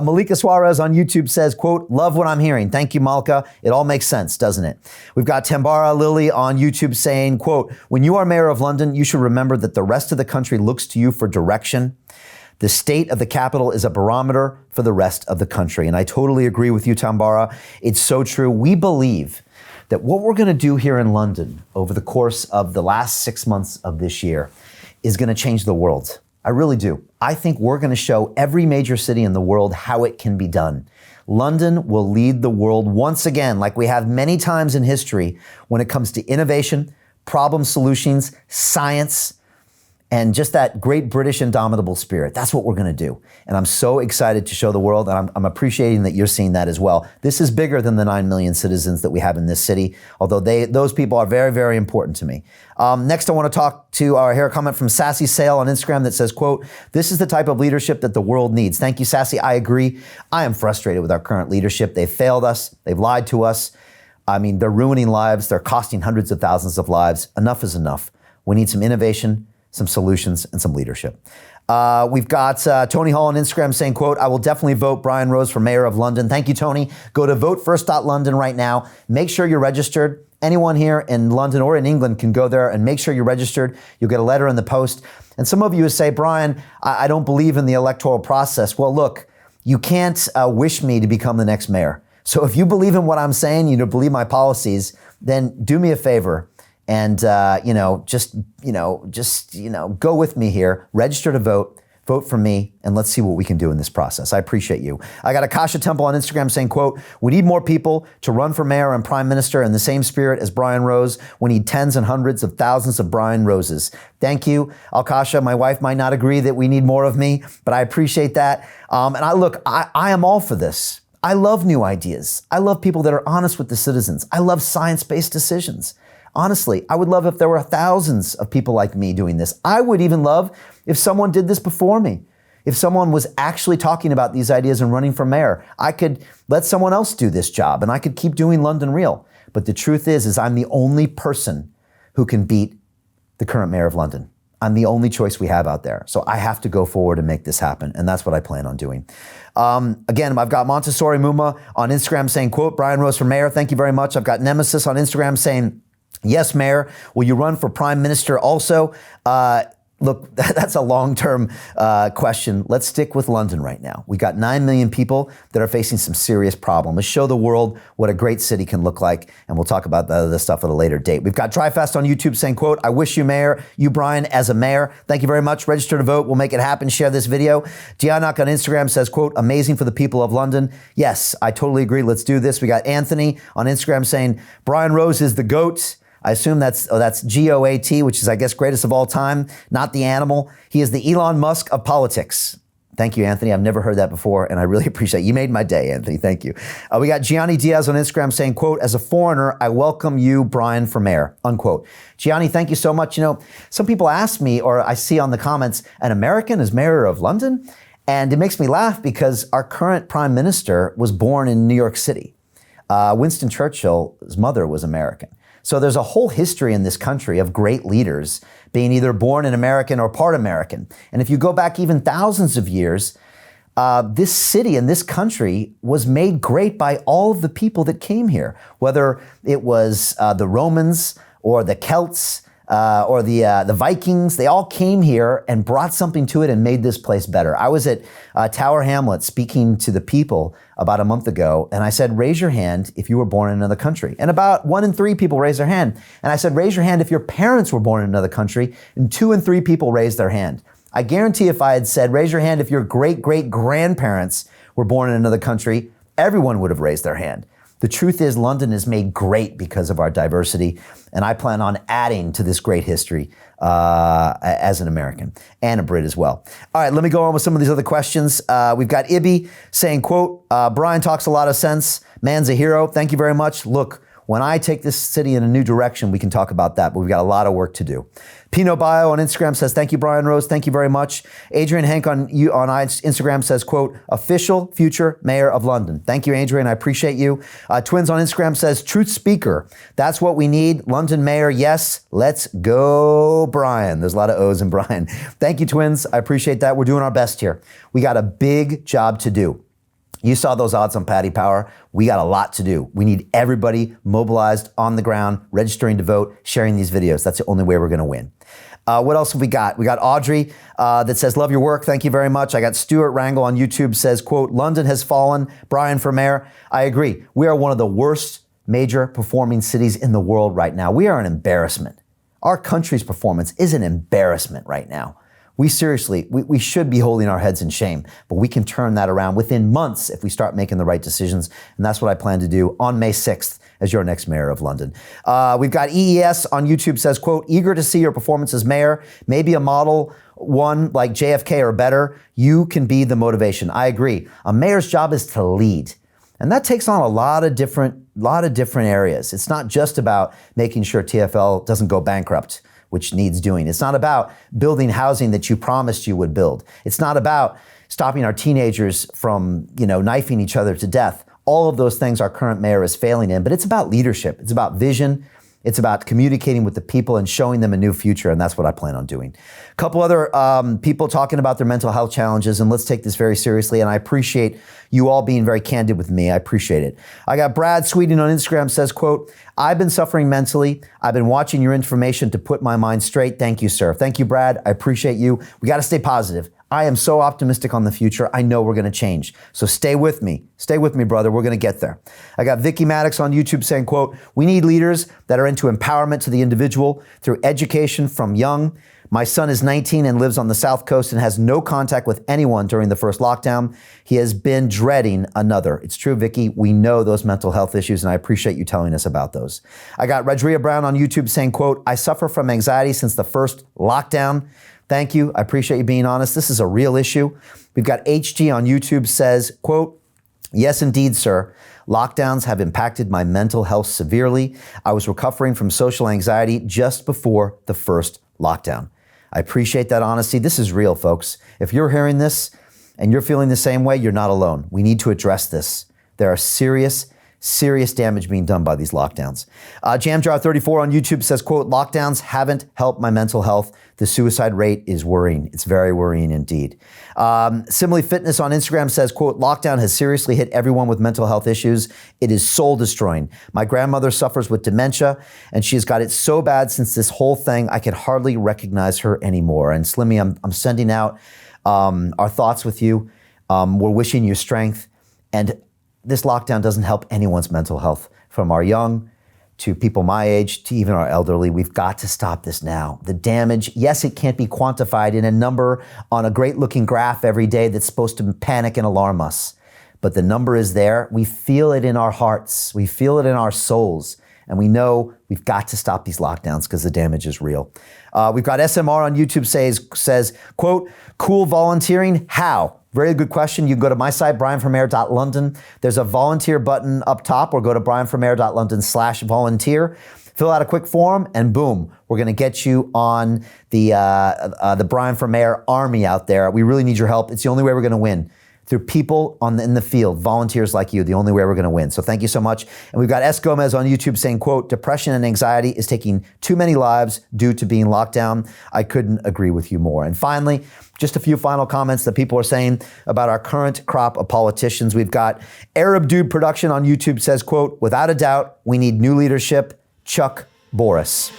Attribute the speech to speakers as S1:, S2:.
S1: Malika Suarez on YouTube says, quote, love what I'm hearing. Thank you, Malika. It all makes sense, doesn't it? We've got Tambara Lily on YouTube saying, quote, when you are mayor of London, you should remember that the rest of the country looks to you for direction. The state of the capital is a barometer for the rest of the country. And I totally agree with you, Tambara. It's so true. We believe that what we're going to do here in London over the course of the last 6 months of this year is going to change the world. I really do. I think we're going to show every major city in the world how it can be done. London will lead the world once again, like we have many times in history, when it comes to innovation, problem solutions, science, and just that great British indomitable spirit. That's what we're going to do. And I'm so excited to show the world, and I'm appreciating that you're seeing that as well. This is bigger than the 9 million citizens that we have in this city, although those people are very, very important to me. Next, I want to talk to hear a comment from Sassy Sale on Instagram that says, quote, this is the type of leadership that the world needs. Thank you, Sassy. I agree. I am frustrated with our current leadership. They've failed us. They've lied to us. I mean, they're ruining lives. They're costing hundreds of thousands of lives. Enough is enough. We need some innovation, some solutions, and some leadership. We've got Tony Hall on Instagram saying, quote, I will definitely vote Brian Rose for mayor of London. Thank you, Tony. Go to votefirst.london right now. Make sure you're registered. Anyone here in London or in England can go there and make sure you're registered. You'll get a letter in the post. And some of you say, Brian, I don't believe in the electoral process. Well, look, you can't wish me to become the next mayor. So if you believe in what I'm saying, you believe my policies, then do me a favor. And, just go with me here, register to vote for me, and let's see what we can do in this process. I appreciate you. I got Akasha Temple on Instagram saying, quote, we need more people to run for mayor and prime minister in the same spirit as Brian Rose. We need tens and hundreds of thousands of Brian Roses. Thank you, Akasha. My wife might not agree that we need more of me, but I appreciate that. I am all for this. I love new ideas. I love people that are honest with the citizens. I love science-based decisions. Honestly, I would love if there were thousands of people like me doing this. I would even love if someone did this before me. If someone was actually talking about these ideas and running for mayor, I could let someone else do this job and I could keep doing London Real. But the truth is I'm the only person who can beat the current mayor of London. I'm the only choice we have out there. So I have to go forward and make this happen. And that's what I plan on doing. Again, I've got Montessori Muma on Instagram saying, quote, Brian Rose for mayor. Thank you very much. I've got Nemesis on Instagram saying, yes, Mayor. Will you run for Prime Minister also? Look, that's a long-term question. Let's stick with London right now. We got 9 million people that are facing some serious problems. Let's show the world what a great city can look like, and we'll talk about this stuff at a later date. We've got Dryfast on YouTube saying, quote, I wish you, Mayor, you, Brian, as a mayor. Thank you very much. Register to vote. We'll make it happen. Share this video. Giannak on Instagram says, quote, amazing for the people of London. Yes, I totally agree. Let's do this. We got Anthony on Instagram saying, Brian Rose is the GOAT. I assume that's GOAT, which is, I guess, greatest of all time, not the animal. He is the Elon Musk of politics. Thank you, Anthony. I've never heard that before, and I really appreciate it. You made my day, Anthony. Thank you. We got Gianni Diaz on Instagram saying, quote, as a foreigner, I welcome you, Brian, for mayor, unquote. Gianni, thank you so much. Some people ask me, or I see on the comments, an American is mayor of London? And it makes me laugh because our current prime minister was born in New York City. Winston Churchill's mother was American. So there's a whole history in this country of great leaders being either born an American or part American. And if you go back even thousands of years, this city and this country was made great by all of the people that came here, whether it was the Romans or the Celts or the Vikings. They all came here and brought something to it and made this place better. I was at Tower Hamlet speaking to the people about a month ago, and I said, raise your hand if you were born in another country. And about 1 in 3 people raised their hand. And I said, raise your hand if your parents were born in another country, and 2 in 3 people raised their hand. I guarantee if I had said, raise your hand if your great-great-grandparents were born in another country, everyone would have raised their hand. The truth is, London is made great because of our diversity, and I plan on adding to this great history as an American and a Brit as well. All right, let me go on with some of these other questions. We've got Ibby saying, quote, Brian talks a lot of sense. Man's a hero. Thank you very much. Look, when I take this city in a new direction, we can talk about that, but we've got a lot of work to do. Pino Bio on Instagram says, thank you, Brian Rose. Thank you very much. Adrian Hank on Instagram says, quote, official future mayor of London. Thank you, Adrian. I appreciate you. Twins on Instagram says, truth speaker. That's what we need. London mayor. Yes. Let's go, Brian. There's a lot of O's in Brian. Thank you, Twins. I appreciate that. We're doing our best here. We got a big job to do. You saw those odds on Paddy Power. We got a lot to do. We need everybody mobilized on the ground, registering to vote, sharing these videos. That's the only way we're going to win. What else have we got? We got Audrey that says, love your work. Thank you very much. I got Stuart Wrangle on YouTube says, quote, London has fallen. Brian for mayor. I agree. We are one of the worst major performing cities in the world right now. We are an embarrassment. Our country's performance is an embarrassment right now. We seriously, we should be holding our heads in shame, but we can turn that around within months if we start making the right decisions. And that's what I plan to do on May 6th as your next mayor of London. We've got EES on YouTube says, quote, eager to see your performance as mayor, maybe a model one like JFK or better. You can be the motivation. I agree. A mayor's job is to lead. And that takes on a lot of different areas. It's not just about making sure TfL doesn't go bankrupt, which needs doing. It's not about building housing that you promised you would build. It's not about stopping our teenagers from, knifing each other to death. All of those things our current mayor is failing in, but it's about leadership. It's about vision. It's about communicating with the people and showing them a new future, and that's what I plan on doing. A couple other people talking about their mental health challenges, and let's take this very seriously, and I appreciate you all being very candid with me. I appreciate it. I got Brad Sweeting on Instagram says, quote, I've been suffering mentally. I've been watching your information to put my mind straight. Thank you, sir. Thank you, Brad. I appreciate you. We got to stay positive. I am so optimistic on the future. I know we're going to change. So stay with me. Stay with me, brother. We're going to get there. I got Vicky Maddox on YouTube saying, quote, we need leaders that are into empowerment to the individual through education from young. My son is 19 and lives on the South Coast and has no contact with anyone during the first lockdown. He has been dreading another. It's true, Vicky. We know those mental health issues, and I appreciate you telling us about those. I got Redria Brown on YouTube saying, quote, I suffer from anxiety since the first lockdown. Thank you. I appreciate you being honest. This is a real issue. We've got HG on YouTube says, quote, yes, indeed, sir. Lockdowns have impacted my mental health severely. I was recovering from social anxiety just before the first lockdown. I appreciate that honesty. This is real, folks. If you're hearing this and you're feeling the same way, you're not alone. We need to address this. There are serious damage being done by these lockdowns. Jamjar34 on YouTube says, quote, lockdowns haven't helped my mental health. The suicide rate is worrying. It's very worrying indeed. Simile Fitness on Instagram says, quote, lockdown has seriously hit everyone with mental health issues. It is soul destroying. My grandmother suffers with dementia and she has got it so bad since this whole thing, I could hardly recognize her anymore. And Slimmy, I'm sending out our thoughts with you. We're wishing you strength. And this lockdown doesn't help anyone's mental health, from our young to people my age to even our elderly. We've got to stop this now. The damage, yes, it can't be quantified in a number on a great looking graph every day that's supposed to panic and alarm us. But the number is there. We feel it in our hearts. We feel it in our souls. And we know we've got to stop these lockdowns because the damage is real. We've got SMR on YouTube says, quote, cool volunteering, how? Very good question. You can go to my site, brianformayor.london. There's a volunteer button up top, or go to brianformayor.london/volunteer. Fill out a quick form, and boom, we're going to get you on the Brian for Mayor army out there. We really need your help. It's the only way we're going to win. Through people in the field, volunteers like you, the only way we're going to win. So thank you so much. And we've got S. Gomez on YouTube saying, quote, depression and anxiety is taking too many lives due to being locked down. I couldn't agree with you more. And finally, just a few final comments that people are saying about our current crop of politicians. We've got Arab Dude Production on YouTube says, quote, without a doubt, we need new leadership. Chuck Boris.